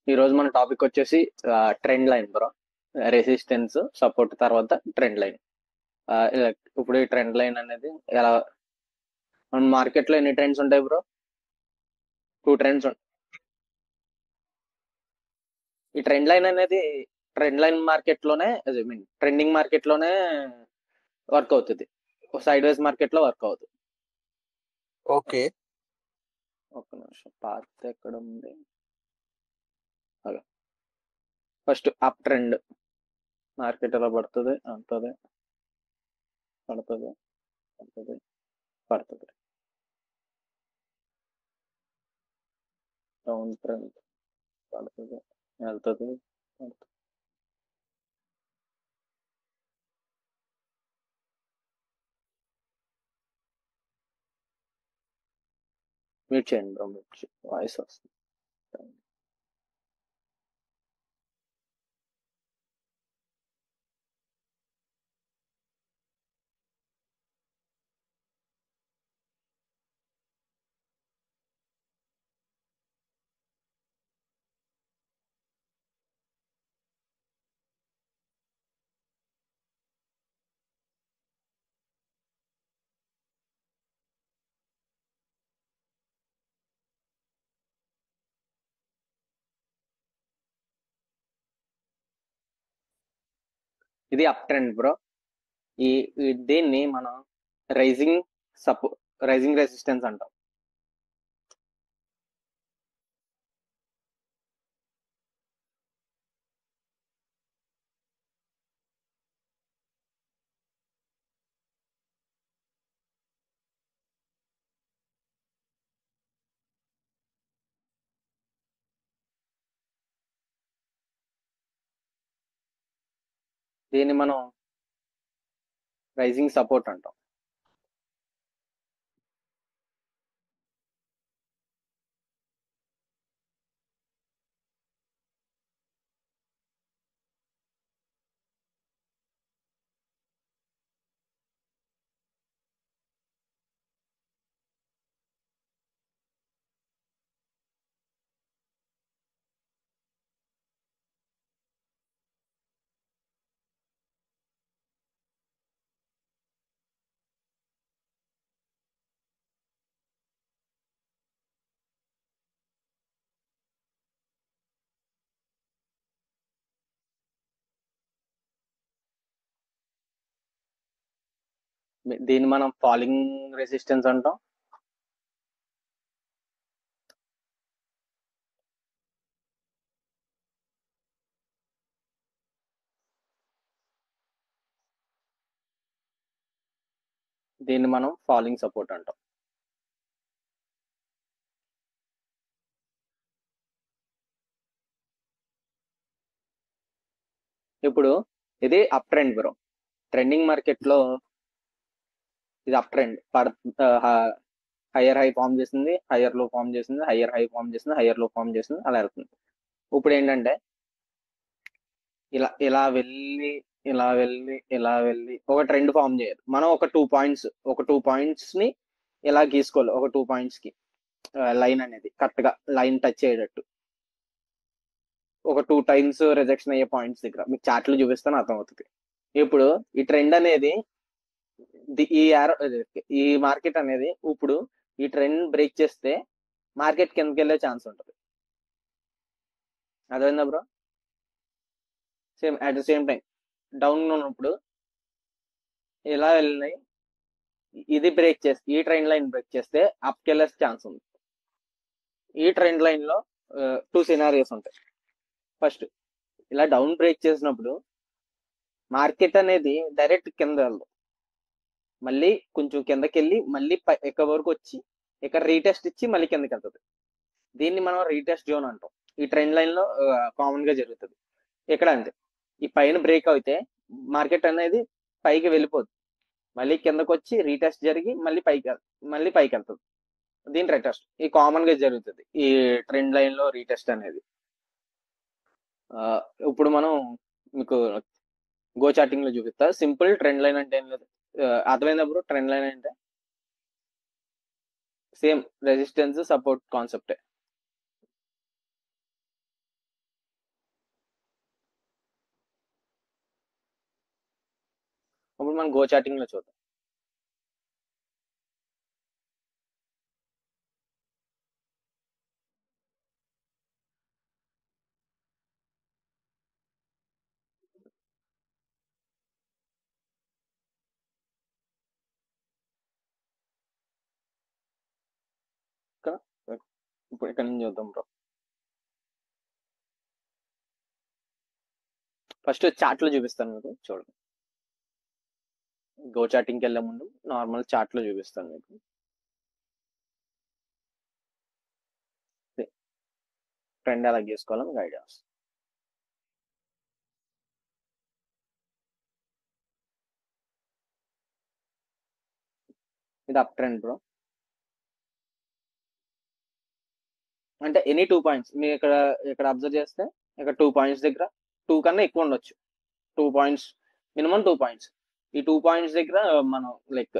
ఈ రోజు మన టాపిక్ వచ్చేసి trend line bro. Resistance support తర్వాత ట్రెండ్ లైన్. ఇప్పుడు ఈ ట్రెండ్ లైన్ అనేది ఎలా మన మార్కెట్ లో ఎన్ని ట్రెండ్స్ ఉంటాయి బ్రో? Two trends. ఈ ట్రెండ్ లైన్ అనేది ట్రెండ్ లైన్ మార్కెట్ లోనే ఐ మీన్ ట్రెండింగ్ మార్కెట్ లోనే వర్క్ అవుతుంది. సైడ్ వైజ్ మార్కెట్ లో వర్క్ అవుతుంది. ఓకే. ఒక్క నిమిషం, పాత్ ఎక్కడ ఉంది? First up trend. మార్కెట్ ఎలా పడుతుంది అంతది, పడుతుంది, పడుతుంది, పడుతుంది. డౌన్ ట్రెండ్ పడుతుంది, వెళ్తుంది, పడుతుంది. మ్యూట్ చేయండి బ్రో, మ్యూట్ వాయిస్ వస్తుంది. ఇది అప్ ట్రెండ్ బ్రో. దీన్ని మనం రైజింగ్ సపో రైజింగ్ రెసిస్టెన్స్ అంటాం. దీన్ని మనం రైజింగ్ సపోర్ట్ అంటాం. దీన్ని మనం ఫాలింగ్ రెసిస్టెన్స్ అంటాం. దీన్ని మనం ఫాలింగ్ సపోర్ట్ అంటాం. ఇప్పుడు ఇది up trend bro. Trending market లో ఇది up trend higher high form చేసింది, హయ్యర్ లో ఫామ్ చేసింది, హయ్యర్ హై ఫామ్ చేసింది, హయ్యర్ లో ఫామ్ చేసింది, అలా వెళ్తుంది. ఇప్పుడు ఏంటంటే ఇలా ఇలా వెళ్ళి ఇలా వెళ్ళి ఇలా వెళ్ళి ఒక ట్రెండ్ ఫామ్ చేయాలి. మనం ఒక టూ పాయింట్స్ ని ఇలా గీసుకోవాలి. ఒక 2 పాయింట్స్ కి లైన్ అనేది కరెక్ట్ గా లైన్ టచ్ అయ్యేటట్టు ఒక 2 టైమ్స్ రిజెక్షన్ అయ్యే పాయింట్స్ దగ్గర మీకు చార్ట్లు చూపిస్తాను, అర్థమవుతుంది. ఇప్పుడు ఈ ట్రెండ్ అనేది ఈ ఈ మార్కెట్ అనేది ఇప్పుడు ఈ ట్రెండ్ బ్రేక్ చేస్తే మార్కెట్ కిందకి వెళ్ళే ఛాన్స్ ఉంటుంది. అర్థమైందా bro? Same at the same time down ఉన్నప్పుడు ఇలా వెళ్ళినాయి, ఇది బ్రేక్ చేస్తే ఈ ట్రెండ్ లైన్ బ్రేక్ చేస్తే అప్కి వెళ్ళే ఛాన్స్ ఉంది. ఈ ట్రెండ్ లైన్ లో 2 సినారియోస్ ఉంటాయి. ఫస్ట్, ఇలా డౌన్ బ్రేక్ చేసినప్పుడు మార్కెట్ అనేది డైరెక్ట్ కింద వెళ్ళదు, మళ్ళీ కొంచెం కిందకి వెళ్ళి మళ్ళీ ఎక్కడ వరకు వచ్చి ఇక్కడ రీటెస్ట్ ఇచ్చి మళ్ళీ కిందకి వెళ్తుంది. దీన్ని మనం రీటెస్ట్ జోన్ అంటాం. ఈ ట్రెండ్ లైన్ లో కామన్ గా జరుగుతుంది. ఇక్కడ అంతే, ఈ పైన బ్రేక్ అయితే మార్కెట్ అనేది పైకి వెళ్ళిపోతుంది, మళ్ళీ కిందకు వచ్చి రీటెస్ట్ జరిగి మళ్ళీ పైకి వెళ్తుంది. దీని రీటెస్ట్ ఈ కామన్ గా జరుగుతుంది ఈ ట్రెండ్ లైన్ లో రీటెస్ట్ అనేది. ఇప్పుడు మనం మీకు గో చార్టింగ్ లో చూపిస్తా. సింపుల్ ట్రెండ్ లైన్ అంటే ఏం లేదు, అర్థమైనప్పుడు ట్రెండ్ లైన్ అంటే సేమ్ రెసిస్టెన్స్ సపోర్ట్ కాన్సెప్టే. గో చాటింగ్ లో చూద్దాం. ఇక్కడ ఇప్పుడు ఇక్కడ నుంచి చూద్దాం బ్రో. ఫస్ట్ చాట్ లో చూపిస్తాను మీకు, చూడండి. గో చాటింగ్కి వెళ్ళే ముందు నార్మల్ చాట్ లో చూపిస్తాను మీకు. ట్రెండ్ ఎలా గీసుకోవాలో మీకు ఐడియా వస్తుంది. ఇది అప్ ట్రెండ్ బ్రో. అంటే ఎనీ 2 పాయింట్స్ మీరు ఇక్కడ ఇక్కడ అబ్జర్వ్ చేస్తే ఇక్కడ 2 పాయింట్స్ దగ్గర 2 కన్నా ఎక్కువ ఉండొచ్చు. 2 పాయింట్స్, మినిమం 2 పాయింట్స్. ఈ 2 పాయింట్స్ దగ్గర మనం లైక్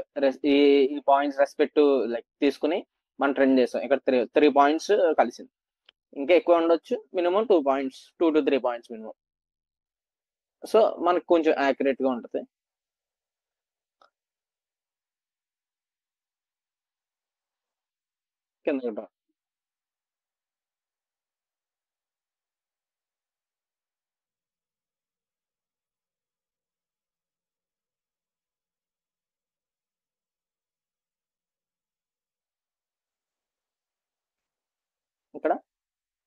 ఈ ఈ పాయింట్స్ రెస్పెక్ట్ లైక్ తీసుకుని మనం ట్రెండ్ చేస్తాం. ఇక్కడ 3 పాయింట్స్ కలిసింది. ఇంకా ఎక్కువ ఉండొచ్చు, minimum 2 points, 2 to 3 points minimum. So మనకు కొంచెం యాక్యురేట్ గా ఉంటుంది. కింద ఇక్కడ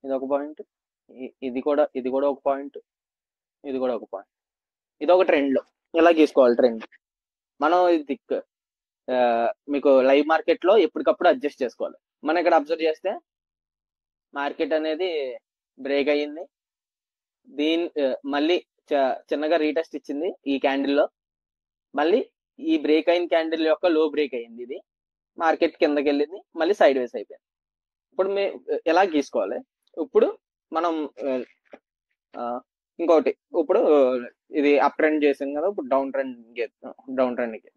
ఇది ఒక పాయింట్, ఇది కూడా ఒక పాయింట్, ఇది కూడా ఒక పాయింట్. ఇది ఒక ట్రెండ్ లో ఇలా గీసుకోవాలి ట్రెండ్. మనం ఇది ఆ, మీకు లైవ్ మార్కెట్ లో ఎప్పటికప్పుడు అడ్జస్ట్ చేసుకోవాలి. మనం ఇక్కడ అబ్జర్వ్ చేస్తే మార్కెట్ అనేది బ్రేక్ అయ్యింది. మళ్ళీ చిన్నగా రీటెస్ట్ ఇచ్చింది ఈ క్యాండిల్ లో. మళ్ళీ ఈ బ్రేక్ అయిన క్యాండిల్ యొక్క లో బ్రేక్ అయ్యింది. ఇది మార్కెట్ కిందకి వెళ్ళింది, మళ్ళీ సైడ్ వేస్ అయిపోయింది. ఇప్పుడు ఎలా గీసుకోవాలి? ఇప్పుడు మనం ఇంకొకటి, ఇప్పుడు ఇది అప్ ట్రెండ్ చేసాం కదా, ఇప్పుడు డౌన్ ట్రెండ్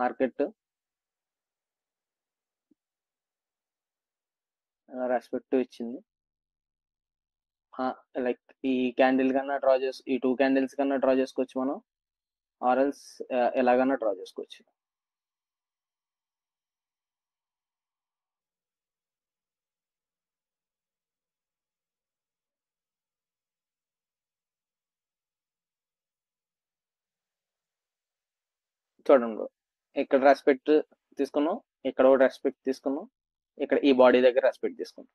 మార్కెట్ రెస్పెక్ట్ ఇచ్చింది. లైక్ ఈ క్యాండిల్ కన్నా ఈ 2 క్యాండిల్స్ కన్నా డ్రా చేసుకోవచ్చు మనం, ఆర్ఎల్స్ ఎలాగన్నా డ్రా చేసుకోవచ్చు. చూడండి, ఇక్కడ రెస్పెక్ట్ తీసుకున్నాం, ఇక్కడ కూడా రెస్పెక్ట్ తీసుకున్నాం, ఇక్కడ ఈ బాడీ దగ్గర రెస్పెక్ట్ తీసుకున్నాం,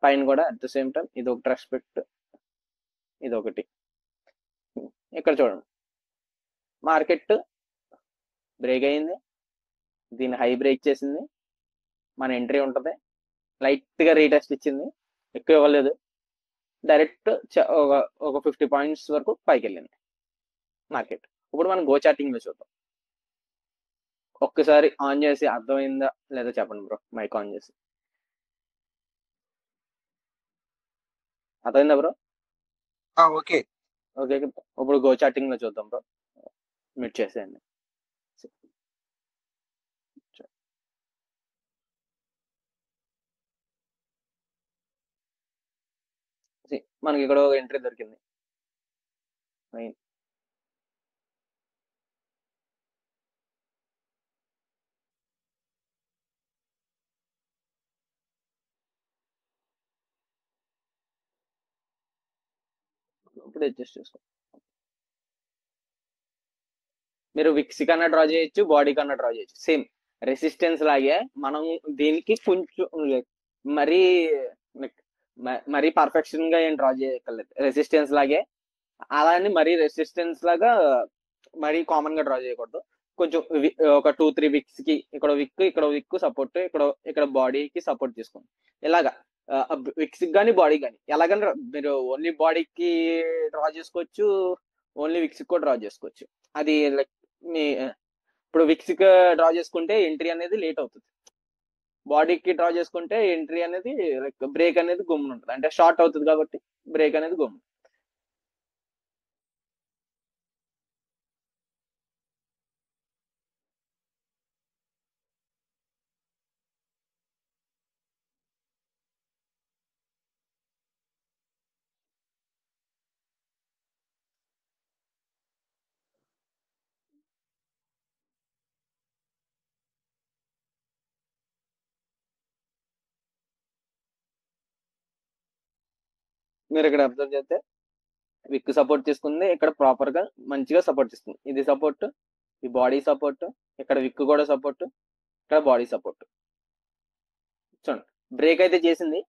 పైన కూడా అట్ ద సేమ్ టైం ఇది ఒకటి రెస్పెక్ట్, ఇది ఒకటి. ఇక్కడ చూడండి, మార్కెట్ బ్రేక్ అయింది, దీన్ని హై బ్రేక్ చేసింది, మన ఎంట్రీ ఉంటుంది. లైట్ గా రీటెస్ట్ ఇచ్చింది, ఎక్కువ ఇవ్వలేదు, డైరెక్ట్ ఒక 50 పాయింట్స్ వరకు పైకి వెళ్ళింది మార్కెట్. ఇప్పుడు మనం గో చాటింగ్ లో చూద్దాం. ఒక్కసారి ఆన్ చేసి అర్థమైందా లేదా చెప్పండి బ్రో, మైక్ ఆన్ చేసి. అర్థమైందా బ్రో? ఓకే. ఓకే, ఇప్పుడు గో చాటింగ్ లో చూద్దాం బ్రో. మిట్ చేసేయండి. మనకి ఇక్కడ ఒక ఎంట్రీ దొరికింది. ఇప్పుడు అడ్జస్ట్ చేసుకో. మీరు విక్స్ కన్నా డ్రా చేయొచ్చు, బాడీ కన్నా డ్రా చేయొచ్చు, సేమ్ రెసిస్టెన్స్ లాగే. మనం దీనికి కొంచెం మరీ మరీ పర్ఫెక్షన్ గా ఏం డ్రా చేయగలలేదు, రెసిస్టెన్స్ లాగే. అలా అని మరీ రెసిస్టెన్స్ లాగా మరీ కామన్ గా డ్రా చేయకూడదు. కొంచెం ఒక 2-3 విక్స్ కి, ఇక్కడ విక్ సపోర్ట్, ఇక్కడ బాడీకి సపోర్ట్ తీసుకోండి. ఇలాగా విక్స్ కానీ బాడీ కానీ ఎలాగని మీరు ఓన్లీ బాడీకి డ్రా చేసుకోవచ్చు, ఓన్లీ విక్స్ కూడా డ్రా చేసుకోవచ్చు. అది లైక్ మీ ఇప్పుడు విక్స్ డ్రా చేసుకుంటే ఎంట్రీ అనేది లేట్ అవుతుంది, బాడీకి డ్రా చేసుకుంటే ఎంట్రీ అనేది లైక్ బ్రేక్ అనేది గమ్మున ఉంటుంది, అంటే షార్ట్ అవుతుంది కాబట్టి బ్రేక్ అనేది గమ్మున. మీరు ఇక్కడ అబ్జర్వ్ చేస్తే విక్ సపోర్ట్ తీసుకుంది, ఇక్కడ ప్రాపర్ గా మంచిగా సపోర్ట్ తీసుకుంది. ఇది సపోర్ట్, ఈ బాడీ సపోర్ట్, ఇక్కడ విక్ కూడా సపోర్ట్, ఇక్కడ బాడీ సపోర్ట్. చూడండి బ్రేక్ అయితే చేసింది,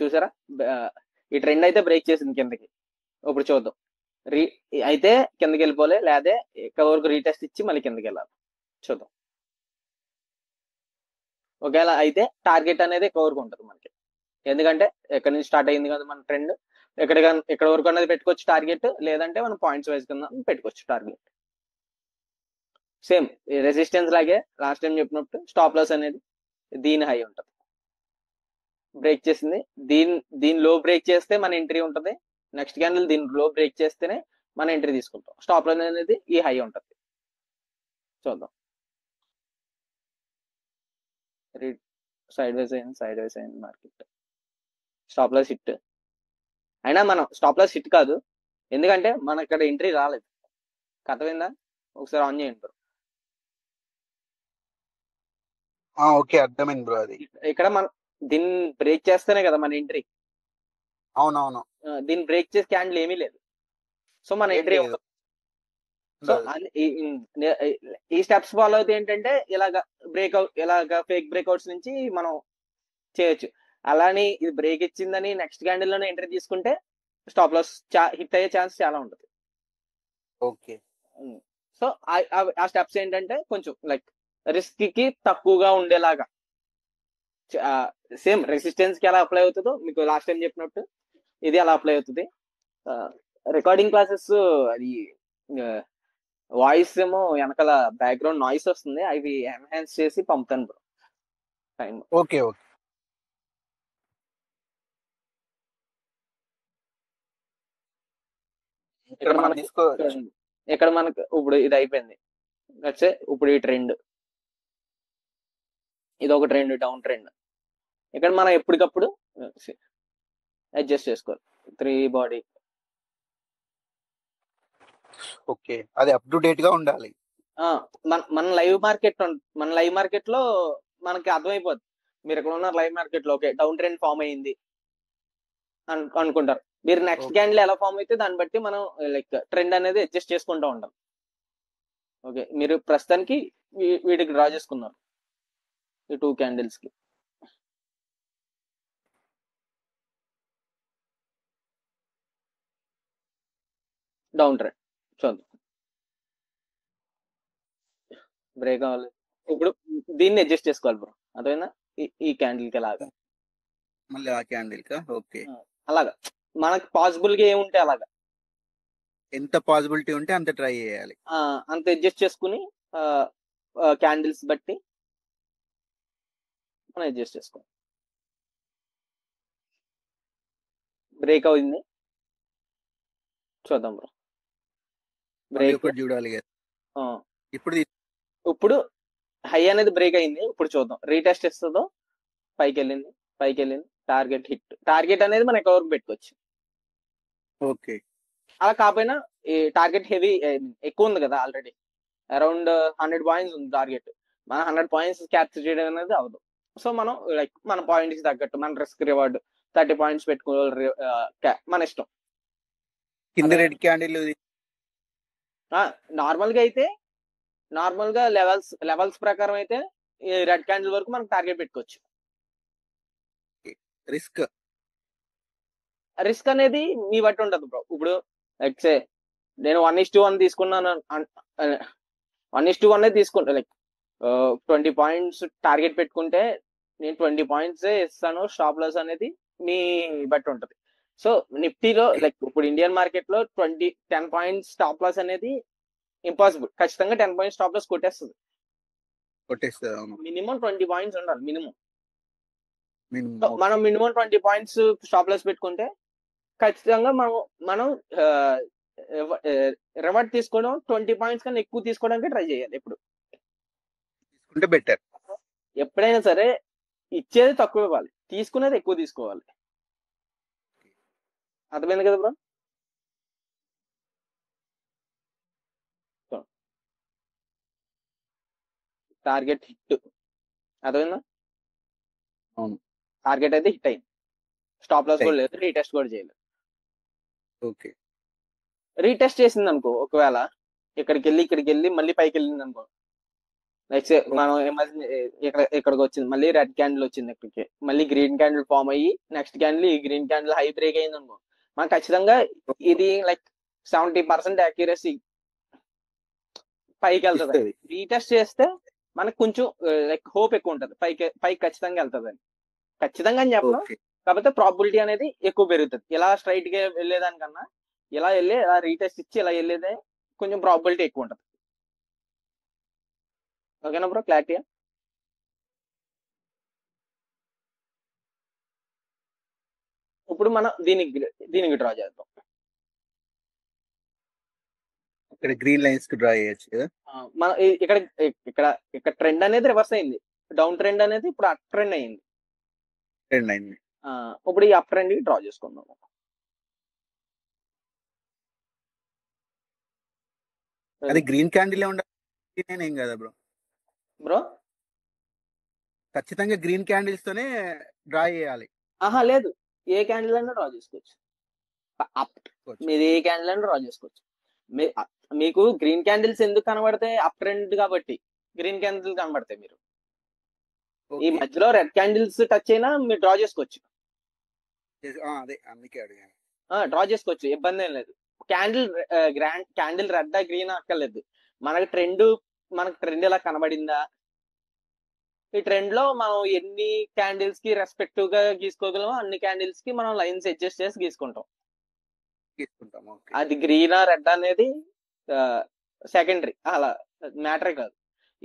చూసారా? ఈ ట్రెండ్ అయితే బ్రేక్ చేసింది కిందకి. ఇప్పుడు చూద్దాం రీ అయితే కిందకి వెళ్ళిపోలే, లేదా కవర్కు రీటెస్ట్ ఇచ్చి మళ్ళీ కిందకి వెళ్ళాలి. చూద్దాం. ఒకవేళ అయితే టార్గెట్ అనేది కవర్కు ఉంటుంది మనకి, ఎందుకంటే ఎక్కడి నుంచి స్టార్ట్ అయింది కదా మన ట్రెండ్, ఎక్కడ వరకు అనేది పెట్టుకోవచ్చు టార్గెట్, లేదంటే మనం పాయింట్స్ వైజ్ కింద పెట్టుకోవచ్చు టార్గెట్. సేమ్ రెసిస్టెన్స్ లాగే లాస్ట్ టైం చెప్పినప్పుడు స్టాప్ లాస్ అనేది దీని హై ఉంటుంది. బ్రేక్ చేసింది, దీని లో బ్రేక్ చేస్తే మన ఎంట్రీ ఉంటుంది. నెక్స్ట్ క్యాండిల్ దీని లో బ్రేక్ చేస్తేనే మన ఎంట్రీ తీసుకుంటాం. స్టాప్ లాస్ అనేది ఈ హై ఉంటుంది. చూద్దాం. సైడ్ వైజ్ అయింది మార్కెట్. స్టాప్ లాస్ హిట్ అయినా మనం స్టాప్ లాస్ హిట్ కాదు, ఎందుకంటే మన ఇక్కడ ఎంట్రీ రాలేదు. అర్థమైందా? ఒకసారి ఆన్ చేయండి బ్రో. ఓకే, అర్థమైంది బ్రో. అది ఇక్కడ మనం దీన్ని బ్రేక్ చేస్తేనే కదా మన ఎంట్రీ. అవునవును. దీన్ని బ్రేక్ చేసే క్యాండిల్ ఏమీ లేదు, సో మన ఎంట్రీ ఉంటుంది. సో ఈ స్టెప్స్ ఫాలో అయితే ఏంటంటే ఇలాగ ఫేక్ బ్రేక్అవుట్స్ నుంచి మనం చేయొచ్చు. అలాని ఇది బ్రేక్ ఇచ్చిందని నెక్స్ట్ క్యాండిల్ లోనే ఎంట్రీ తీసుకుంటే స్టాప్ లాస్ హిట్ అయ్యే ఛాన్స్ చాలా ఉంటుంది. ఓకే. సో ఆ స్టెప్స్ ఏంటంటే కొంచెం లైక్ రిస్క్ కి తక్కువగా ఉండేలాగా, సేమ్ రెసిస్టెన్స్ కి ఎలా అప్లై అవుతుందో మీకు లాస్ట్ టైం చెప్పినట్టు ఇది అలా అప్లై అవుతుంది. రికార్డింగ్ క్లాసెస్ అది వాయిస్ ఏమో వెనకాల బ్యాక్గ్రౌండ్ నాయిస్ వస్తుంది, అవి ఎన్హాన్స్ చేసి పంపుతాను బ్రో టైం. Okay okay. ఇక్కడ మనకు ఇప్పుడు ఇది అయిపోయింది. ఇప్పుడు ఈ ట్రెండ్, ఇది ఒక ట్రెండ్, డౌన్ ట్రెండ్. ఇక్కడ మనం ఎప్పటికప్పుడు అడ్జస్ట్ చేసుకోవాలి. 3 బాడీ. ఓకే, అది అప్ టు డేట్ గా ఉండాలి. మన లైవ్ మార్కెట్ లో మనకి అర్థమైపోద్ది. మీరు ఇక్కడ ఉన్న లైవ్ మార్కెట్ లో ఓకే డౌన్ ట్రెండ్ ఫామ్ అయింది అనుకుంటారు. మీరు నెక్స్ట్ క్యాండిల్ ఎలా ఫామ్ అయితే దాన్ని బట్టి మనం లైక్ ట్రెండ్ అనేది అడ్జస్ట్ చేసుకుంటూ ఉంటాం. ఓకే, మీరు ప్రస్తుతానికి వీటికి డ్రా చేసుకున్నారు ఈ 2 క్యాండిల్స్ కి. డౌన్ ట్రెండ్ చూద్దాం. బ్రేక్ అవ్వాలి. ఇప్పుడు దీన్ని అడ్జస్ట్ చేసుకోవాలి బ్రో, అర్థమైందా? ఈ క్యాండిల్ కి అలాగా మళ్ళీ ఆ క్యాండిల్ కా. ఓకే, అలాగా మనకు పాసిబుల్ గా ఏముంటే అలాగా, ఎంత పాసిబిలిటీ ఉంటే అంత ట్రై చేయాలి. అంత అడ్జస్ట్ చేసుకుని క్యాండిల్స్ బట్టి మనం అడ్జస్ట్ చేసుకోవాలి. బ్రేక్ అయింది చూద్దాం బ్రో. బ్రేక్ చూడాలి. ఇప్పుడు హై అనేది బ్రేక్ అయింది. ఇప్పుడు చూద్దాం రీటెస్ట్ ఇస్తుందో. పైకి వెళ్ళింది టార్గెట్ హిట్. టార్గెట్ అనేది మనం ఎవరికి పెట్టుకోవచ్చు. ఓకే, అలా కాకపోయినా ఈ టార్గెట్ హెవీ ఎక్కువ ఉంది కదా, ఆల్రెడీ అరౌండ్ 100 పాయింట్స్ ఉంది టార్గెట్. మనం 100 పాయింట్స్ క్యాప్చర్ చేయడం అనేది అవదు. సో మనం లైక్ మన పాయింట్స్ కి తగ్గట్టు మన రిస్క్ రివార్డ్ 30 పాయింట్స్ పెట్టుకోవాలి, మన ఇష్టం. కింద రెడ్ క్యాండిల్ నార్మల్ గా లెవెల్స్ ప్రకారం అయితే ఈ రెడ్ క్యాండిల్ వరకు మనం టార్గెట్ పెట్టుకోవచ్చు. రిస్క్ అనేది మీ బట్టి ఉంటుంది బ్రో. ఇప్పుడు లైక్ సే నేను 1:1 తీసుకున్నాను, 1:1 తీసుకుంటా. లైక్ 20 పాయింట్స్ టార్గెట్ పెట్టుకుంటే నేను 20 పాయింట్స్ ఇస్తాను. స్టాప్ లాస్ అనేది మీ బట్టి ఉంటుంది. సో నిఫ్టీలో లైక్ ఇప్పుడు ఇండియన్ మార్కెట్ లో 10 పాయింట్స్ స్టాప్ లాస్ అనేది ఇంపాసిబుల్. ఖచ్చితంగా 10 పాయింట్స్ స్టాప్ లాస్ కొట్టేస్తుంది. మినిమం 20 పాయింట్స్ ఉండాలి మినిమం. మనం మినిమం 20 పాయింట్స్ స్టాప్ లాస్ పెట్టుకుంటే ఖచ్చితంగా మనం రివార్డ్ తీసుకోవడం 20 పాయింట్స్ కన్నా ఎక్కువ తీసుకోవడానికి ట్రై చేయాలి. ఎప్పుడు బెటర్. ఎప్పుడైనా సరే ఇచ్చేది తక్కువ ఇవ్వాలి, తీసుకునేది ఎక్కువ తీసుకోవాలి. అర్థమైంది కదా బ్రో? టార్గెట్ హిట్, అర్థమైందా? అవును, టార్గెట్ అయితే హిట్ అయింది. స్టాప్ లాస్ కూడా లేదు, రీటెస్ట్ కూడా చేయలేదు. ఓకే. రీటెస్ట్ చేసింది అనుకో, ఒకవేళ ఇక్కడికి వెళ్ళి మళ్ళీ పైకి వెళ్ళింది అనుకో, లైక్ మనం imagine ఇక్కడికి వచ్చింది, మళ్ళీ రెడ్ క్యాండిల్ వచ్చింది, ఇక్కడికి మళ్ళీ గ్రీన్ క్యాండిల్ ఫామ్ అయ్యి నెక్స్ట్ క్యాండిల్ ఈ గ్రీన్ క్యాండిల్ హై బ్రేక్ అయింది అనుకో, మనం ఖచ్చితంగా ఇది లైక్ 70% యాక్యురసీ పైకి వెళ్తుంది. ఇస్తుంది. రీటెస్ట్ చేస్తే మనకు కొంచెం లైక్ హోప్ ఎక్కువ ఉంటుంది, పైకి ఖచ్చితంగా వెళ్తుంది అని. ఖచ్చితంగా అని చెప్పను, ఓకే. కాకపోతే ప్రాబిలిటీ అనేది ఎక్కువ పెరుగుతుంది. ఇలా స్ట్రైట్ గా వెళ్ళేదానికన్నా ఇలా వెళ్ళి ఇలా రీటెస్ట్ ఇచ్చి ఇలా వెళ్ళేదే కొంచెం ప్రాబిలిటీ ఎక్కువ ఉంటుంది. ఓకేనా బ్రో, క్లారిటీ? ఇప్పుడు మనం దీనికి డ్రా చేద్దాం. ఇక్కడ గ్రీన్ లైన్స్ కి డ్రా చేయొచ్చు కదా. మన ఇక్కడ ఇక్కడ ఇక్కడ ట్రెండ్ అనేది రివర్స్ అయింది, డౌన్ ట్రెండ్ అనేది ఇప్పుడు అప్ ట్రెండ్ అయింది. ట్రెండ్ అయింది. ఇప్పుడు ఈ అప్ ట్రెండ్ కి డ్రా చేసుకుందాం. అది గ్రీన్ క్యాండిల్ ఉండాలి ఏం కదా బ్రో? బ్రో ఖచ్చితంగా గ్రీన్ క్యాండిల్స్ తోనే డ్రా చేయాలి. ఆహా లేదు, ఏ క్యాండిల్ అయినా డ్రా చేసుకోవచ్చు. మీరు ఏ క్యాండిల్ అయినా డ్రా చేసుకోవచ్చు. మీకు గ్రీన్ క్యాండిల్స్ ఎందుకు కనబడతాయి? అప్ ట్రెండ్ కాబట్టి గ్రీన్ క్యాండిల్ కనబడతాయి. మీరు ఈ మధ్యలో రెడ్ క్యాండిల్స్ టచ్ అయినా మీరు డ్రా చేసుకోవచ్చు. అదే అందుకే అడిగాను. డ్రా చేసుకోవచ్చు, ఇబ్బంది ఏం లేదు. క్యాండిల్ రెడ్ గ్రీన్ అక్కర్లేదు. మనకి ట్రెండ్ ఇలా కనబడిందా, ఈ ట్రెండ్ లో మనం ఎన్ని క్యాండిల్స్ కి రెస్పెక్టివ్ గా గీసుకోగలమో అన్ని క్యాండిల్స్ కి మనం లైన్స్ అడ్జస్ట్ చేసి గీసుకుంటాం. అది గ్రీనా రెడ్ అనేది సెకండరీ, అలా మ్యాటర్ కాదు.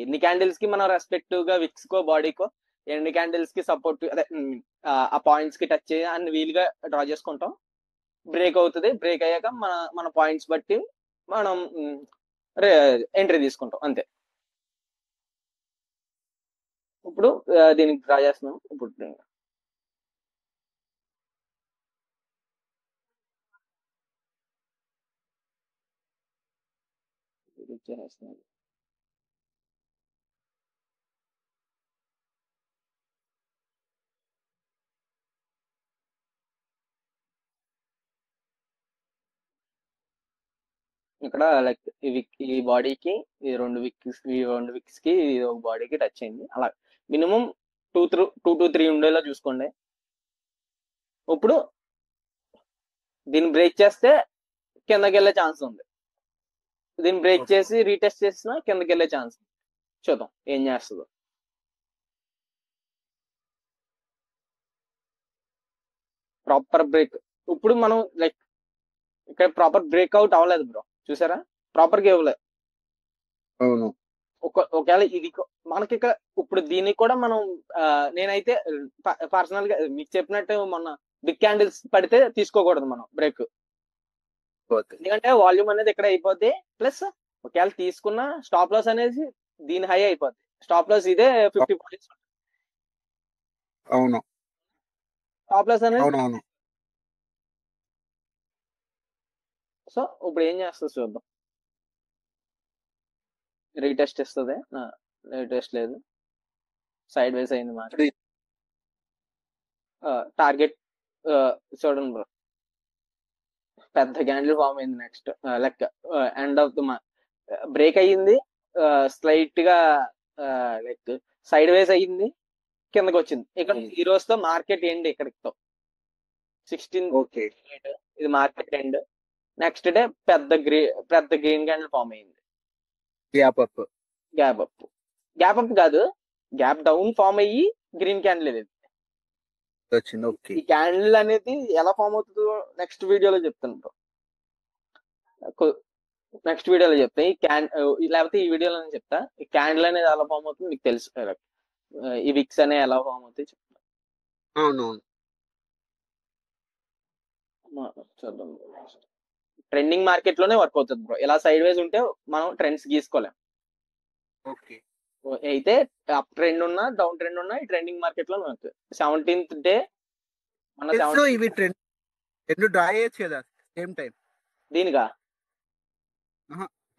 ఎన్ని క్యాండిల్స్ కి మనం రెస్పెక్టివ్ గా విక్స్ కో బాడీకో ఎన్ని క్యాండిల్స్ కి సపోర్ట్ అదే ఆ పాయింట్స్ కి టచ్ చేయ అన్ని వీలుగా డ్రా చేసుకుంటాం. బ్రేక్ అవుతుంది, బ్రేక్ అయ్యాక మన పాయింట్స్ బట్టి మనం ఎంట్రీ తీసుకుంటాం, అంతే. ఇప్పుడు దీనికి డ్రా చేస్తున్నాం. ఇప్పుడు ఇక్కడ లైక్ ఈ బాడీకి ఈ రెండు విక్స్ కి ఒక బాడీకి టచ్ అయింది. అలా మినిమం 2 to 3 ఉండేలా చూసుకోండి. ఇప్పుడు దీన్ని బ్రేక్ చేస్తే కిందకి వెళ్ళే ఛాన్స్ ఉంది, దీన్ని బ్రేక్ చేసి రీటెస్ట్ చేసినా కిందకి వెళ్ళే ఛాన్స్. చూద్దాం ఏం చేస్తుందో. ప్రాపర్ బ్రేక్ ఇప్పుడు మనం లైక్ ఇక్కడ ప్రాపర్ బ్రేక్అవుట్ అవ్వలేదు బ్రో, చూసారా? ప్రాపర్ గా ఇవ్వలేదు. అవును. ఒకవేళ ఇది మనకి ఇక్కడ ఇప్పుడు దీనికి కూడా మనం నేనైతే పర్సనల్ గా మీకు చెప్పినట్టు మొన్న బిగ్ క్యాండిల్స్ పడితే తీసుకోకూడదు మనం బ్రేక్, ఎందుకంటే వాల్యూమ్ అనేది ఇక్కడ అయిపోద్ది. ప్లస్ ఒకవేళ తీసుకున్న స్టాప్ లాస్ అనేది దీని హై అయిపోద్ది. స్టాప్ లాస్ ఇదే 50 పాయింట్స్. అవును, స్టాప్ లాస్ అనేది. అవునవును. సో ఇప్పుడు ఏం చేస్తుంది చూద్దాం. రీటెస్ట్ ఇస్తుంది, రీటెస్ట్ లేదు, సైడ్ వేస్ అయింది మాట. టార్గెట్ చూడండి బ్రో, పెద్ద క్యాండిల్ ఫామ్ అయింది. నెక్స్ట్ లెక్క ఎండ్ ఆఫ్ ద బ్రేక్ అయ్యింది, స్లైట్ గా లైక్ సైడ్ వేస్ అయ్యింది, కిందకి వచ్చింది. ఇక్కడ ఈ రోజుతో మార్కెట్ ఎండ్, ఇక్కడితో 16 ఇది మార్కెట్ ఎండ్. నెక్స్ట్ డే పెద్ద గ్రీన్ క్యాండిల్ ఫామ్ అయింది. గ్యాప్ అప్ కాదు, గ్యాప్ డౌన్ ఫామ్ అయ్యి గ్రీన్ క్యాండిల్ వచ్చింది. ఈ క్యాండిల్ అనేది ఎలా ఫామ్ అవుతుందో నెక్స్ట్ వీడియోలో చెప్తాను బ్రో. నెక్స్ట్ వీడియోలో చెప్తా. లేకపోతే ఈ వీడియోలో చెప్తా. ఈ క్యాండిల్ అనేది ఎలా ఫామ్ అవుతుంది మీకు తెలుసు, ఈ విక్స్ అనే ఎలా ఫామ్ అవుతాయి చెప్తా. అవునవును. చూద్దాం. ట్రెండింగ్ మార్కెట్ లోనే వర్క్ అవుతుంది బ్రో. ఇలా సైడ్ వైజ్ ఉంటే మనం ట్రెండ్స్ గీసుకోలేం. అయితే అప్ ట్రెండ్ ఉన్నా డౌన్ ట్రెండ్ ఉన్నా ఈ ట్రెండింగ్ మార్కెట్ లో 17th డే ఇవి ట్రెండ్ డ్రా చేయొచ్చు కదా సేమ్ టైం. దీనిగా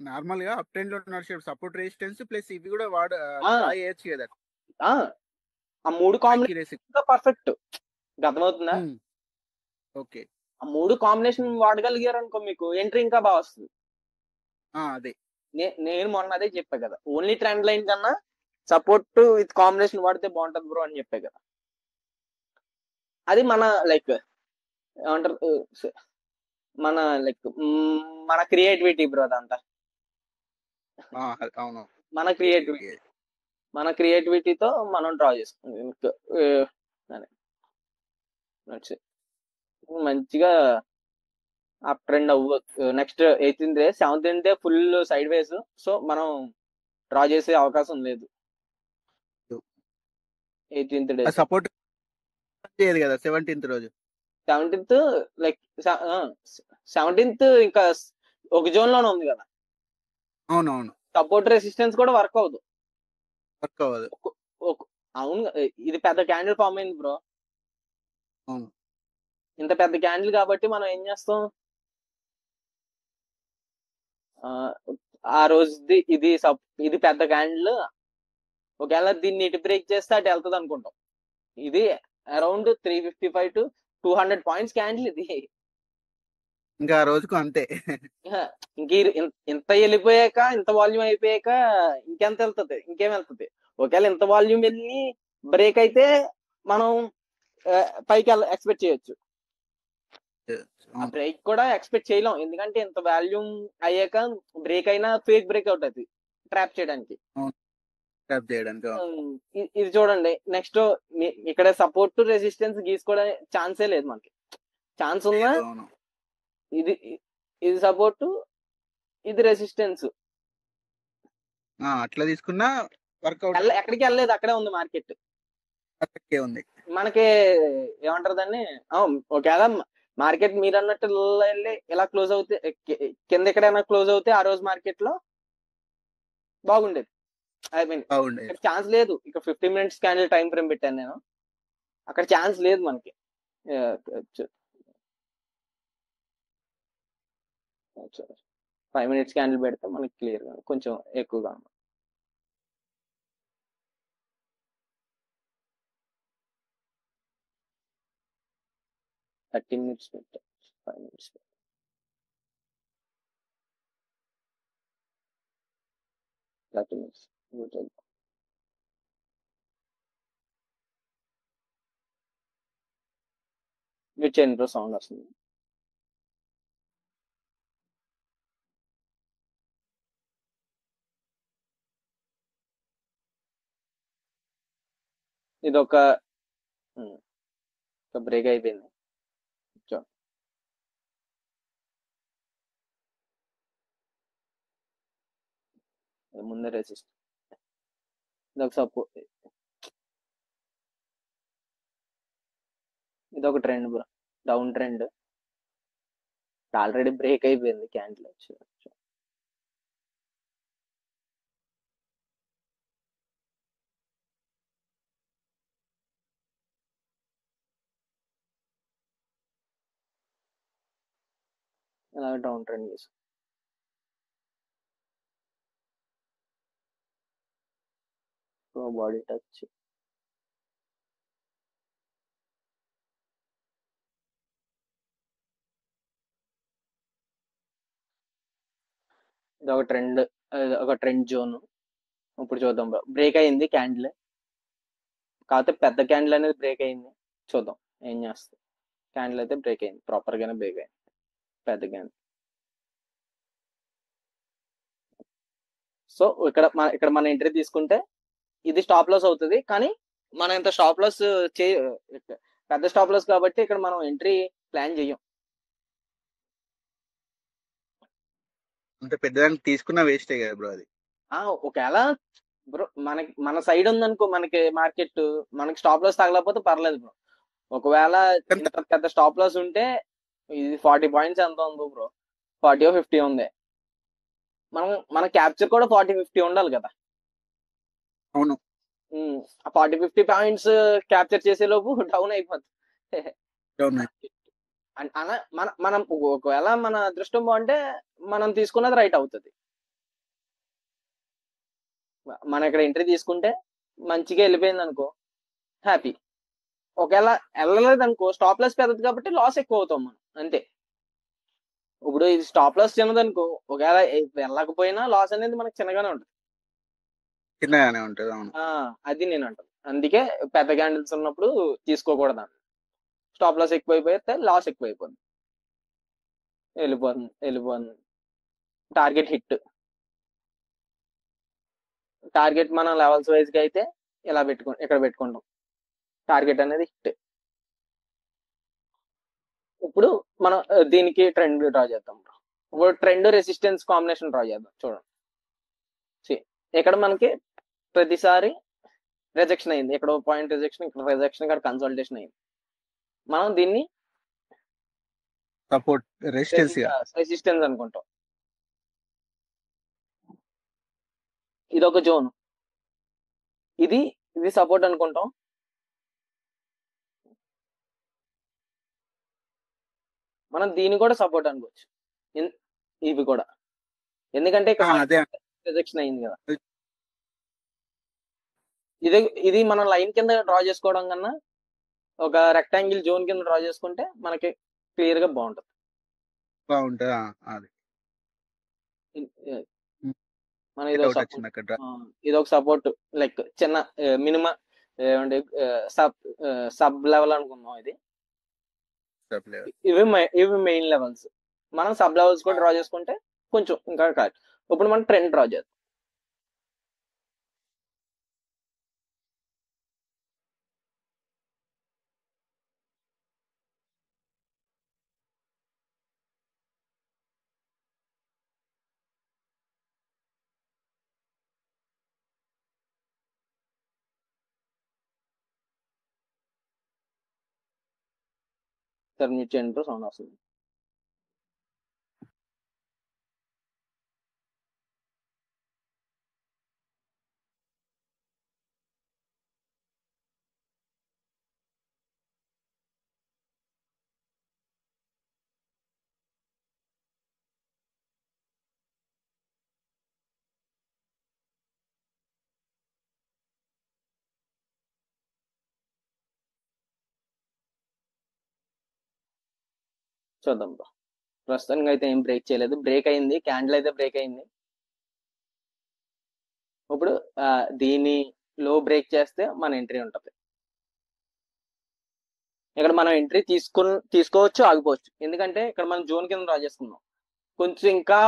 నార్మల్ గా అప్ ట్రెండ్ లో నడిచే సపోర్ట్ రెసిస్టెన్స్ ప్లస్ ఇవి కూడా డ్రా చేయొచ్చు కదా. ఆ 3 కాంబినేషన్ పర్ఫెక్ట్. అర్థమవుతుందా? ఓకే. ఆ మూడు కాంబినేషన్ వాడగలిగారు అనుకో మీకు ఎంట్రీ ఇంకా బాగా వస్తుంది. అదే నేను మొన్న అదే చెప్పా కదా, ఓన్లీ ట్రెండ్ లైన్ కన్నా సపోర్ట్ విత్ కాంబినేషన్ వాడితే బాగుంటది బ్రో అని చెప్పా కదా. అది మన లైక్ ఏమంటారు, మన లైక్ మన క్రియేటివిటీ బ్రో అదంతా. అవును మన క్రియేటివిటీతో మనం డ్రా చేసుకుంటాం. మంచిగా అప్ ట్రెండ్ అవ్వచ్చు. Next 18th day 17th day full side వేస్, సో మనం డ్రా చేసే అవకాశం లేదు. 18th డే సపోర్ట్ చేయదు కదా 17th రోజు. 17th లైక్ 17th ఇంకా ఒక జోన్ లోనే ఉంది కదా. అవునవును, సపోర్ట్ రెసిస్టెన్స్ కూడా వర్క్ అవ్వదు. వర్క్ అవును, ఇది పెద్ద క్యాండిల్ ఫామ్ అయింది బ్రో. అవును, ఇంత పెద్ద క్యాండిల్ కాబట్టి మనం ఏం చేస్తాం, ఆ రోజుది ఇది పెద్ద క్యాండిల్, ఒకవేళ దీన్ని ఇటు బ్రేక్ చేస్తే అటు వెళ్తుంది అనుకుంటాం. ఇది అరౌండ్ 355 to 200 పాయింట్స్ క్యాండిల్ ఇది. ఇంకా ఆ రోజుకు అంతే. ఇంక ఇంత వెళ్ళిపోయాక, ఇంత వాల్యూమ్ అయిపోయాక ఇంకెంత వెళ్తుంది, ఇంకేం వెళ్తుంది. ఒకవేళ ఇంత వాల్యూమ్ వెళ్ళి బ్రేక్ అయితే మనం పైకి ఎక్స్పెక్ట్ చేయొచ్చు. ఆ బ్రేక్ కూడా ఎక్స్పెక్ట్ చేయలేం, ఎందుకంటే ఇంత వాల్యూమ్ అయ్యాక బ్రేక్ అయినా ఫేక్ బ్రేక్ అవుట్ అవుతుంది ట్రాప్ చేయడానికి. ఇది చూడండి, నెక్స్ట్ ఇక్కడ సపోర్ట్ రెసిస్టెన్స్ గీసుకోవడం ఛాన్సే లేదు మనకి. ఛాన్స్ ఉన్నా ఇది సపోర్ట్, ఇది రెసిస్టెన్స్, అట్లా తీసుకున్నా వర్కౌట్. ఎక్కడికి వెళ్ళలేదు, అక్కడే ఉంది మార్కెట్. ఉంది మనకి ఏమంటారు దాన్ని, ఒకవేళ మార్కెట్ మీరు అన్నట్టు వెళ్ళి ఇలా క్లోజ్ అవుతే, కింద ఎక్కడైనా క్లోజ్ అవుతే ఆ రోజు మార్కెట్ లో బాగుండేది. ఐ మీన్ ఇక్కడ ఛాన్స్ లేదు. ఇక 15 minutes క్యాండిల్ టైం ఫ్రేమ్ పెట్టాను నేను, అక్కడ ఛాన్స్ లేదు మనకి. 5 minutes క్యాండిల్ పెడితే మనకి క్లియర్ గా కొంచెం ఎక్కువగా ఉంది. థర్టీ మినిట్స్ పెట్టా, 5 minutes పెట్టా. మీరు చేయండి బ్రో, సౌండ్ వస్తుంది. ఇది ఒక బ్రేక్ అయిపోయింది. ముందే రెసిస్ట్, ఇది ఒక సపోర్ట్, ఇది ఒక trend bro, down trend. Already break అయిపోయింది క్యాండిల్ వచ్చి. ఇలా డౌన్ ట్రెండ్ చేసి బాడీ టచ్, ఇది ఒక ట్రెండ్ జోన్. ఇప్పుడు చూద్దాం బ్రో, బ్రేక్ అయింది క్యాండిల్, కాకపోతే పెద్ద క్యాండిల్ అనేది బ్రేక్ అయింది. చూద్దాం ఏం చేస్తుంది. క్యాండిల్ అయితే బ్రేక్ అయింది, ప్రాపర్ గానే బ్రేక్ అయింది పెద్ద క్యాండిల్. సో ఇక్కడ మన ఎంట్రీ తీసుకుంటే ఇది స్టాప్ లాస్ అవుతుంది, కానీ మనం ఇంత స్టాప్ లాస్ పెద్ద స్టాప్ లాస్ కాబట్టి ఇక్కడ మనం ఎంట్రీ ప్లాన్ చేయం. అంత పెద్దదానికి తీసుకున్న వేస్టే కదా బ్రో అది. ఒకవేళ బ్రో మన సైడ్ ఉందనుకో, మనకి మార్కెట్, మనకి స్టాప్ లాస్ తగలకపోతే పర్లేదు బ్రో. ఒకవేళ ఇంత పెద్ద స్టాప్ లాస్ ఉంటే, ఇది 40 పాయింట్స్ ఎంత ఉందో బ్రో, 40 or 50 ఉంది. మన క్యాప్చర్ కూడా 40-50 ఉండాలి కదా. అవును, 40-50 పాయింట్స్ క్యాప్చర్ చేసే లోపు డౌన్ అయిపోతుంది. మనం ఒకవేళ మన అదృష్టం బాగుంటే మనం తీసుకున్నది రైట్ అవుతుంది. మనం ఇక్కడ ఎంట్రీ తీసుకుంటే మంచిగా వెళ్ళిపోయింది అనుకో, హ్యాపీ. ఒకవేళ వెళ్ళలేదు అనుకో, స్టాప్ లాస్ పెద్దది కాబట్టి లాస్ ఎక్కువ అవుతాం మనం, అంతే. ఇప్పుడు ఇది స్టాప్ లాస్ చిన్నదనుకో, ఒకవేళ వెళ్ళకపోయినా లాస్ అనేది మనకి చిన్నగానే ఉంటుంది. చిన్నగానే ఉంటుంది, అవును. అది నేను అంటాను. అందుకే పెద్ద క్యాండిల్స్ ఉన్నప్పుడు తీసుకోకూడదు. స్టాప్ లాస్ ఎక్కువైపోతే లాస్ ఎక్కువైపోతుంది, వెళ్ళిపోతుంది. టార్గెట్ హిట్, టార్గెట్ మనం లెవెల్స్ వైజ్ గా అయితే ఇలా ఇక్కడ పెట్టుకుంటాం, టార్గెట్ అనేది హిట్. ఇప్పుడు మనం దీనికి ట్రెండ్ డ్రా చేద్దాం. ఇప్పుడు ట్రెండ్ రెసిస్టెన్స్ కాంబినేషన్ డ్రా చేద్దాం. చూడండి, ఇక్కడ మనకి ప్రతిసారి రిజెక్షన్ అయింది, ఇక్కడ పాయింట్ రిజెక్షన్, ఇక్కడ రిజెక్షన్, ఇక్కడ కన్సల్టేషన్ అయింది. మనం దీన్ని సపోర్ట్ రెసిస్టెన్స్ అనుకుంటాం. ఇది ఒక జోన్, ఇది సపోర్ట్ అనుకుంటాం. మనం దీన్ని కూడా సపోర్ట్ అనుకోవచ్చు, ఇవి కూడా, ఎందుకంటే ఇక్కడ రిజెక్షన్ అయింది కదా. ఇది మనం లైన్ కింద డ్రా చేసుకోవడం కన్నా ఒక రెక్టాంగిల్ జోన్ కింద డ్రా చేసుకుంటే మనకి క్లియర్ గా బాగుంటుంది. మనం ఇదొక సపోర్ట్, లైక్ చిన్న మినిమం ఏమంటే సబ్ లెవెల్ అనుకున్నాం. ఇవి మెయిన్ లెవెల్స్. మనం సబ్ లెవెల్స్ కూడా డ్రా చేసుకుంటే కొంచెం ఇంకా కరెక్ట్. ఇప్పుడు మనం ట్రెండ్ డ్రా చేద్దాం. సార్ మీరు చేయండి, సౌండ్ వస్తుంది. చూద్దాం బ్రో. ప్రస్తుతానికి అయితే ఏం బ్రేక్ చేయలేదు, బ్రేక్ అయింది, క్యాండిల్ అయితే బ్రేక్ అయింది. ఇప్పుడు దీన్ని లో బ్రేక్ చేస్తే మన ఎంట్రీ ఉంటుంది. ఇక్కడ మనం ఎంట్రీ తీసుకోవచ్చు, ఆగిపోవచ్చు. ఎందుకంటే ఇక్కడ మనం జోన్ కింద డ్రా చేసుకున్నాం. కొంచెం ఇంకా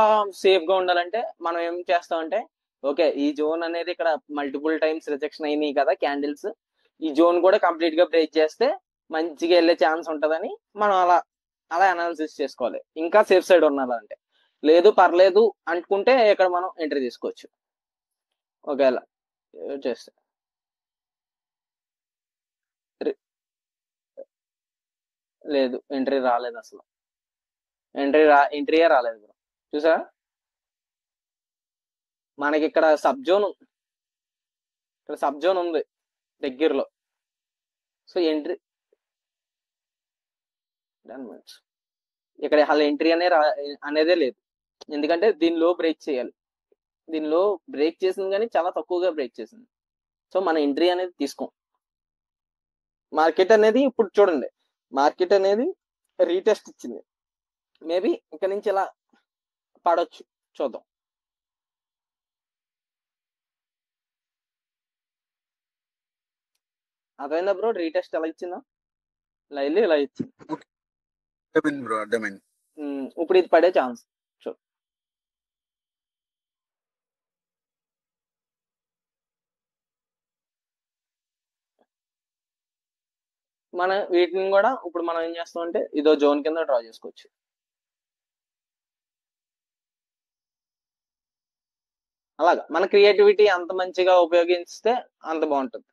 సేఫ్ గా ఉండాలంటే మనం ఏం చేస్తామంటే, ఓకే ఈ జోన్ అనేది ఇక్కడ మల్టిపుల్ టైమ్స్ రిజెక్షన్ అయినాయి కదా క్యాండిల్స్, ఈ జోన్ కూడా కంప్లీట్ గా బ్రేక్ చేస్తే మంచిగా వెళ్ళే ఛాన్స్ ఉంటదని మనం అలా అనాలిసిస్ చేసుకోవాలి. ఇంకా సేఫ్ సైడ్ ఉండాలంటే. లేదు పర్లేదు అనుకుంటే ఇక్కడ మనం ఎంట్రీ తీసుకోవచ్చు. ఒకవేళ చేస్తే లేదు, ఎంట్రీ రాలేదు, అసలు ఎంట్రీయే రాలేదు. చూసా, మనకి ఇక్కడ సబ్ జోన్ ఉంది దగ్గరలో. సో ఎంట్రీ ఇక్కడ అసలు ఎంట్రీ అనేదే లేదు. ఎందుకంటే దీనిలో బ్రేక్ చేయాలి, దీనిలో బ్రేక్ చేసింది కానీ చాలా తక్కువగా బ్రేక్ చేసింది. సో మన ఎంట్రీ అనేది తీసుకోం. మార్కెట్ అనేది ఇప్పుడు చూడండి, మార్కెట్ అనేది రీటెస్ట్ ఇచ్చింది. మేబీ ఇక్కడ నుంచి ఇలా పడవచ్చు, చూద్దాం. అర్థమైందా బ్రో? రీటెస్ట్ ఎలా ఇచ్చిందా, లైన్లీ ఇలా ఇచ్చింది. ఇప్పుడు ఇది పడే ఛాన్స్. మన వీటిని కూడా ఇప్పుడు మనం ఏం చేస్తామంటే ఇదో జోన్ కింద డ్రా చేసుకోవచ్చు. అలాగా మన క్రియేటివిటీ అంత మంచిగా ఉపయోగిస్తే అంత బాగుంటుంది.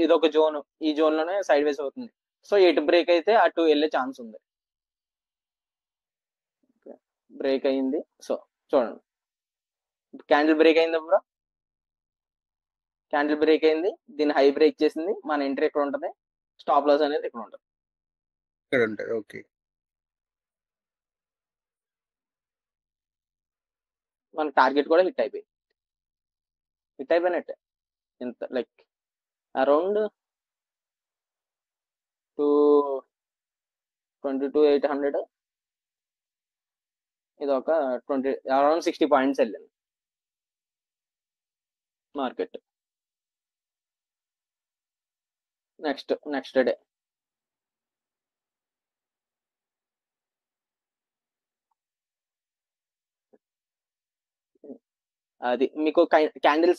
ఇదొక జోన్, ఈ జోన్ లోనే సైడ్ వేస్ అవుతుంది. సో ఎటు బ్రేక్ అయితే అటు వెళ్ళే ఛాన్స్ ఉంది. బ్రేక్ అయింది. సో చూడండి, క్యాండిల్ బ్రేక్ అయింది బ్రో, క్యాండిల్ బ్రేక్ అయింది, దీన్ని హై బ్రేక్ చేసింది. మన ఎంట్రీ ఇక్కడ ఉంటుంది, స్టాప్ లాస్ అనేది ఇక్కడ ఉంటుంది. ఓకే, మన టార్గెట్ కూడా హిట్ అయిపోయినట్టే. ఇంత లైక్ అరౌండ్ 22,800. ఇది ఒక అరౌండ్ 60 పాయింట్స్ వెళ్ళింది మార్కెట్. నెక్స్ట్ డే అది మీకు క్యాండిల్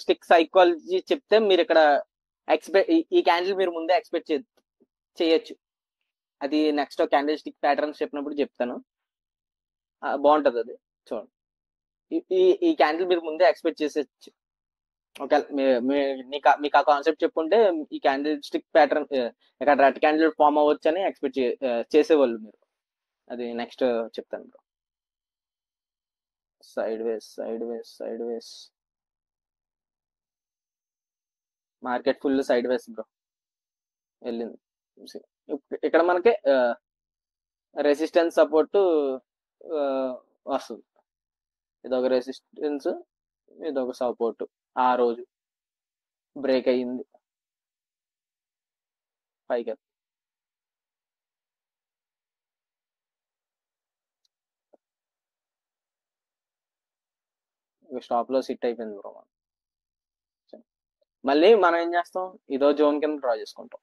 స్టిక్ సైకాలజీ చెప్తే మీరు ఇక్కడ ఈ క్యాండిల్ మీరు ముందే ఎక్స్పెక్ట్ చేయొచ్చు. అది నెక్స్ట్ క్యాండిల్ స్టిక్ ప్యాటర్న్స్ చెప్పినప్పుడు చెప్తాను, బాగుంటది అది చూడండి. ఈ క్యాండిల్ మీరు ముందే ఎక్స్పెక్ట్ చేసేయచ్చు. ఒకవేళ మీకు ఆ కాన్సెప్ట్ చెప్పుంటే ఈ క్యాండిల్ స్టిక్ ప్యాటర్న్ ఇక్కడ రెడ్ క్యాండిల్ ఫామ్ అవ్వచ్చు అని ఎక్స్పెక్ట్ చేసేవాళ్ళు మీరు. అది నెక్స్ట్ చెప్తాను బ్రో. సైడ్ వేస్ మార్కెట్ ఫుల్ సైడ్ వేస్ బ్రో వెళ్ళింది. ఇక్కడ మనకి రెసిస్టెన్స్ సపోర్ట్ వస్తుంది. ఇదొక రెసిస్టెన్స్, ఇదొక సపోర్ట్. ఆ రోజు బ్రేక్ అయ్యింది పైకి. స్టాప్ లో సిట్ అయిపోయింది బ్రో. మళ్ళీ మనం ఏం చేస్తాం, ఇదో జోన్ కింద డ్రా చేసుకుంటాం.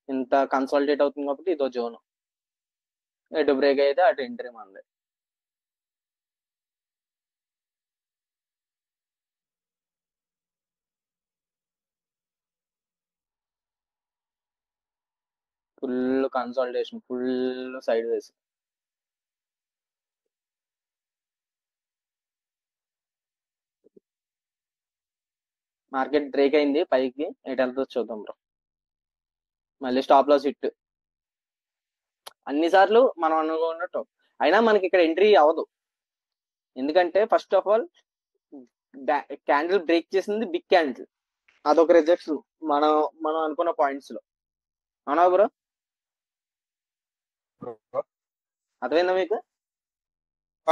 ఇంత కన్సాలిడేట్ అవుతుంది కాబట్టి ఇదో జోన్. ఎటు బ్రేక్ అయితే అటు ఎంట్రీ మంది. ఫుల్ కన్సాలిడేషన్, ఫుల్ సైడ్ వేస్. మార్కెట్ బ్రేక్ అయింది పైకి, ఎటు వెళ్తుందో చూద్దాం బ్రో. మళ్ళీ స్టాప్ లాస్ హిట్. అన్నిసార్లు మనం అనుకున్నట్టు అయినా మనకి ఇక్కడ ఎంట్రీ అవ్వదు. ఎందుకంటే first of all candle break చేసింది బిగ్ క్యాండిల్, అదొక రిజెక్షన్ మనం అనుకున్న పాయింట్స్ లో. అవునా బ్రో? అర్థమైందా మీకు?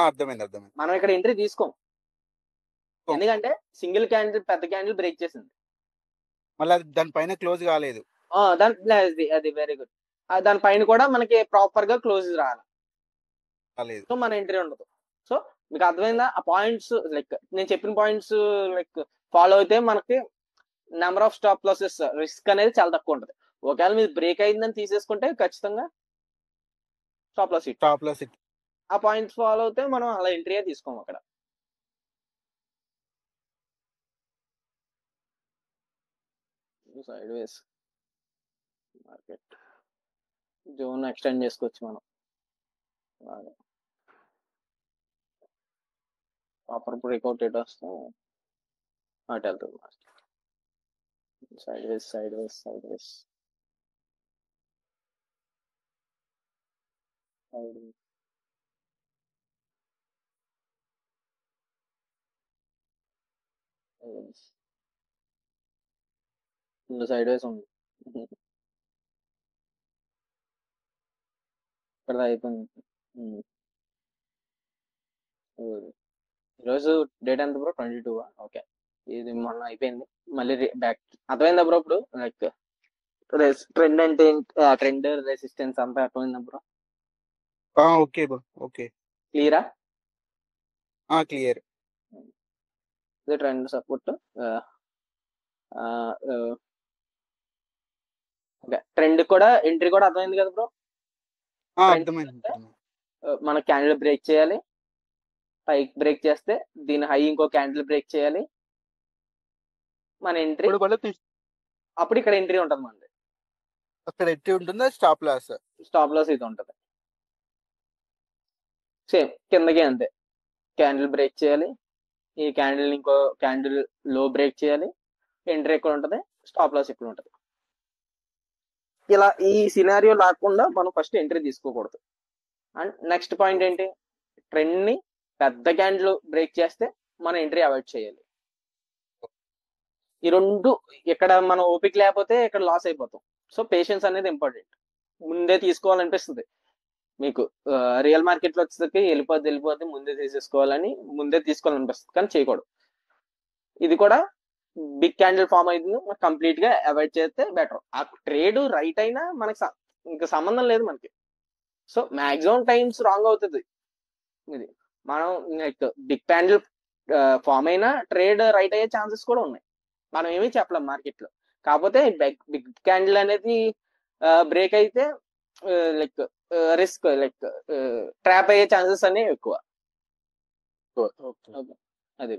అర్థమైంది. మనం ఇక్కడ ఎంట్రీ తీసుకోం, ఎందుకంటే సింగిల్ క్యాండిల్ పెద్ద క్యాండిల్ బ్రేక్ చేసింది. మళ్ళీ దానిపైన క్లోజ్ కాలేదు. అది వెరీ గుడ్. దానిపైన కూడా మనకి ప్రాపర్ గా క్లోజ్ రాలేదు, సో మన ఎంట్రీ ఉండదు. సో మీకు అర్థమైందా? ఆ పాయింట్స్ లైక్ నేను చెప్పిన పాయింట్స్ లైక్ ఫాలో అయితే మనకి number of stop losses, risk అనేది చాలా తక్కువ ఉంటుంది. ఒకవేళ మీరు బ్రేక్ అయిందని తీసేసుకుంటే ఖచ్చితంగా స్టాప్ లాస్ హిట్. ఆ పాయింట్స్ ఫాలో అయితే మనం అలా ఎంట్రీ తీసుకోము అక్కడ. సైడ్ వేస్ మార్కెట్ జోన్ ఎక్స్టెండ్ చేసుకోవచ్చు మనం. ప్రాపర్ బ్రేక్అవుట్ ఎటు వస్తాం అటు వెళ్తుంది మార్కెట్. సైడ్ వేస్ సైడ్ వేస్ ఉంది. ఇక్కడ అయిపోయింది. ఈరోజు డేట్ ఎంత బ్రో? 22. ఓకే, ఇది మొన్న అయిపోయింది. మళ్ళీ బ్యాక్. అర్థమైందా బ్రో ఇప్పుడు? లైక్ ట్రెండ్ అంటే ట్రెండ్, రెసిస్టెన్స్ అంతా అర్థమైందా బ్రో? Okay bro, okay. క్లియరా? క్లియర్. ఇది ట్రెండ్ సపోర్ట్. ట్రెండ్ కూడా ఎంట్రీ కూడా అర్థమైంది కదా బ్రో? అర్థమైంది. మన క్యాండిల్ బ్రేక్ చేయాలి, పైకి బ్రేక్ చేస్తే దీని హై ఇంకో క్యాండిల్ బ్రేక్ చేయాలి, మన ఎంట్రీ. అప్పుడు ఇక్కడ ఎంట్రీ ఉంటుంది మనది. అక్కడ ఎంట్రీ ఉంటుందా? స్టాప్ లాస్ ఇది ఉంటుంది. సేమ్ కిందకి అంతే, క్యాండిల్ బ్రేక్ చేయాలి, ఈ క్యాండిల్ ఇంకో క్యాండిల్ లో బ్రేక్ చేయాలి, ఎంట్రీ ఎక్కడ ఉంటుంది, స్టాప్ లాస్ ఎక్కడ ఉంటుంది. ఇలా ఈ సినారియో లేకుండా మనం ఫస్ట్ ఎంట్రీ తీసుకోకూడదు. అండ్ నెక్స్ట్ పాయింట్ ఏంటి, ట్రెండ్ ని పెద్ద క్యాండిల్ బ్రేక్ చేస్తే మనం ఎంట్రీ అవాయిడ్ చేయాలి. ఈ రెండు ఇక్కడ మనం ఓపిక లేకపోతే ఇక్కడ లాస్ అయిపోతాం. సో పేషెన్స్ అనేది ఇంపార్టెంట్. ముందే తీసుకోవాలనిపిస్తుంది మీకు, రియల్ మార్కెట్ లో వచ్చేసరికి వెళ్ళిపోద్ది ముందే తీసేసుకోవాలని ముందే తీసుకోవాలనిపిస్తుంది, కానీ చేయకూడదు. ఇది కూడా బిగ్ క్యాండిల్ ఫామ్ అవుతుంది, కంప్లీట్ గా అవాయిడ్ చేస్తే బెటర్. ఆ ట్రేడ్ రైట్ అయినా మనకి ఇంకా సంబంధం లేదు మనకి. సో మాక్సిమం టైమ్స్ రాంగ్ అవుతుంది ఇది. మనం లైక్ బిగ్ క్యాండిల్ ఫామ్ అయినా ట్రేడ్ రైట్ అయ్యే ఛాన్సెస్ కూడా ఉన్నాయి, మనం ఏమీ చెప్పలేం మార్కెట్ లో. కాకపోతే బిగ్ క్యాండిల్ అనేది బ్రేక్ అయితే లైక్ రిస్క్, లైక్ ట్రాప్ అయ్యే ఛాన్సెస్ అనేవి ఎక్కువ. ఓకే. అదే